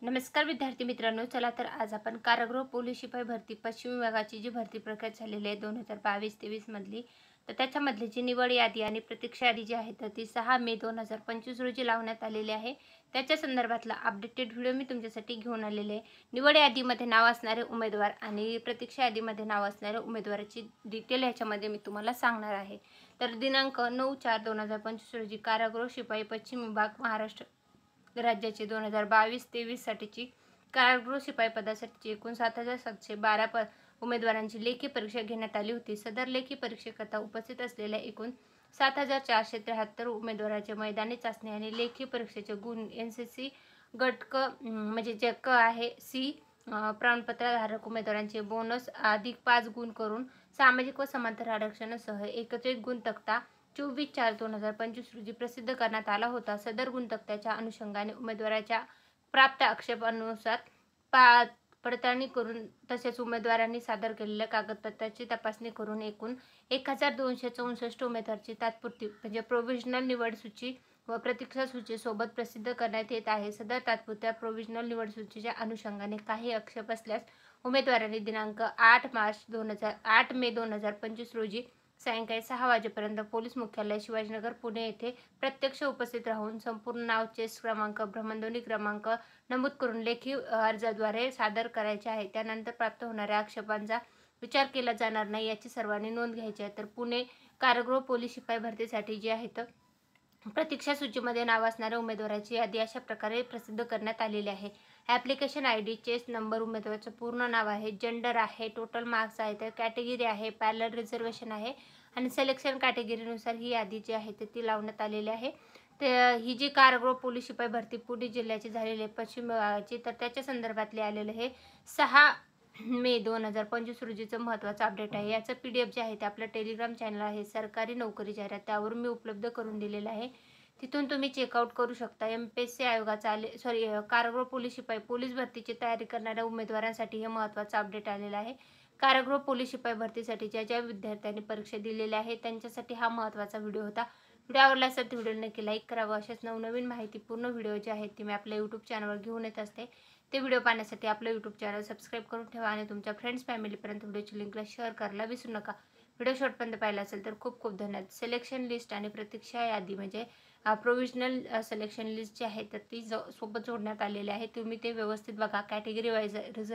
नमस्कार विद्यार्थी मित्रांनो, चला तर आज आपण कारागृह पोलीस शिपाई भरती पश्चिम विभागाची जी भरती प्रक्रिया झालेली आहे 2022-23 मधली, तर त्याच्यामधली जी निवड यादी आणि प्रतीक्षा यादी जी आहे तर ती 6 मे 2025 रोजी लावण्यात आलेली आहे. त्याच्या संदर्भातला अपडेटेड व्हिडिओ मी तुमच्यासाठी घेऊन आलेले आहे. निवड यादीमध्ये नाव असणारे उमेदवार आणि प्रतीक्षा यादीमध्ये नाव असणाऱ्या उमेदवाराची डिटेल ह्याच्यामध्ये मी तुम्हाला सांगणार आहे. तर दिनांक 9/4/2025 रोजी कारागृह शिपाई पश्चिम विभाग महाराष्ट्र राज्याची 2022-23 साठीची कारागृह शिपाई पदासाठीची एकूण 7,712 उमेदवारांची लेखी परीक्षा घेण्यात आली होती. सदर लेखी परीक्षेकरता उपस्थित असलेल्या एकूण 7,473 उमेदवारांचे मैदानी चाचणी आणि लेखी परीक्षेचे गुण NCC गट क म्हणजे जे क आहे सी प्रमाणपत्रधारक उमेदवारांचे बोनस अधिक 5 गुण करून सामाजिक व समांतर आरक्षणासह एकत्रित गुण तक्ता 24/4/2025 रोजी प्रसिद्ध करण्यात आला होता. सदर गुण तक्त्याच्या अनुषंगाने उमेदवाराच्या प्राप्त आक्षेपानुसार पडताळणी करून तसेच उमेदवारांनी सादर केलेल्या कागदपत्रांची तपासणी करून एकूण 1,264 उमेदवारांची तात्पुरती म्हणजे प्रोव्हिजनल निवड सूची व प्रतीक्षा सूची सोबत प्रसिद्ध करण्यात येत आहे. सदर तात्पुरत्या प्रोव्हिजनल निवड सूचीच्या अनुषंगाने काही आक्षेप असल्यास उमेदवारांनी दिनांक 8 मे 2025 रोजी सायंकाळी 6 वाजेपर्यंत पोलीस मुख्यालय शिवाजीनगर पुणे येथे प्रत्यक्ष उपस्थित राहून संपूर्ण नाव, चेस क्रमांक, भ्रमणध्वनी क्रमांक नमूद करून लेखी अर्जाद्वारे सादर करायचे आहे. त्यानंतर प्राप्त होणाऱ्या आक्षेपांचा विचार केला जाणार नाही याची सर्वांनी नोंद घ्यायची आहे. तर पुणे कारागृह पोलीस शिपाई भरतीसाठी जी आहे तर प्रतीक्षा सूचीमध्ये नाव असणाऱ्या उमेदवाराची यादी अशा प्रकारे प्रसिद्ध करण्यात आलेली आहे. ॲप्लिकेशन ID, चेस नंबर, उमेदवाराचं पूर्ण नाव आहे, जेंडर आहे, टोटल मार्क्स आहे, तर कॅटेगरी आहे, पॅरलल रिझर्वेशन आहे आणि सिलेक्शन कॅटेगरीनुसार ही यादी जी आहे ती लावण्यात आलेली आहे. तर ही जी कारागृह पोलीस शिपाई भरती पुणे जिल्ह्याची झालेली आहे पश्चिम विभागाची, तर त्याच्या संदर्भातले आलेलं हे 6 मे 2025 रोजीचं महत्त्वाचं अपडेट आहे. याचं PDF जे आहे ते आपलं टेलिग्राम चॅनल आहे सरकारी नोकरी जाहिरात, त्यावरून मी उपलब्ध करून दिलेलं आहे. तिथून तुम्ही चेकआउट करू शकता. MPSC आयोगाचा कारागृह पोलीस शिपाई पोलीस भरतीची तयारी करणाऱ्या उमेदवारांसाठी हे महत्त्वाचं अपडेट आलेलं आहे. कारागृह पोलीस शिपाई भरतीसाठी ज्या विद्यार्थ्यांनी परीक्षा दिलेल्या आहे त्यांच्यासाठी हा महत्त्वाचा व्हिडिओ होता. व्हिडिओ आवडला असेल तर व्हिडिओ नक्की लाईक करावा. अशाच नवनवीन माहितीपूर्ण व्हिडिओ जे आहेत ते मी आपल्या YouTube चॅनलवर घेऊन येत असते. ते व्हिडिओ पाहण्यासाठी आपलं YouTube चॅनल सबस्क्राईब करून ठेवा आणि तुमच्या फ्रेंड्स फॅमिलीपर्यंत व्हिडिओची लिंकला शेअर करायला विसरू नका. व्हिडिओ शेवटपर्यंत पाहिला असेल तर खूप खूप धन्यवाद. सिलेक्शन लिस्ट आणि प्रतीक्षा यादी म्हणजे प्रोव्हिजनल सिलेक्शन लिस्ट जी आहे तर ती सोबत जोडण्यात आलेली आहे. तुम्ही ते व्यवस्थित बघा. Category wise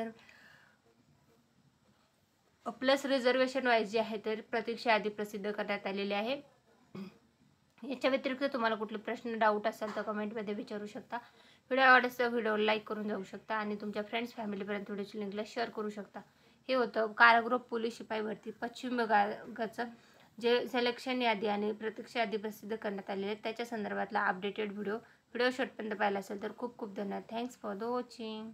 plus reservation wise जे आहे तर प्रतीक्षा यादी प्रसिद्ध करण्यात आलेली आहे. याच्या व्यतिरिक्त तुम्हाला कुठले प्रश्न डाऊट असेल तर कमेंटमध्ये विचारू शकता. व्हिडिओ आवडल्यास व्हिडिओ लाईक करून जाऊ शकता आणि तुमच्या फ्रेंड्स फॅमिलीपर्यंत व्हिडिओची लिंकला शेअर करू शकता. हे होतं कारागृह पोलीस शिपाई भरती पश्चिम विभागाचं जे सिलेक्शन यादी आणि प्रतीक्षा यादी प्रसिद्ध करण्यात आलेली आहे त्याच्या संदर्भातला अपडेटेड व्हिडिओ शेवटपर्यंत पाहिला असेल तर खूप खूप धन्यवाद. Thanks for the watching.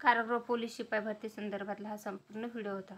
कारागृह पोलीस शिपाई भरती संदर्भातला हा संपूर्ण व्हिडिओ होता.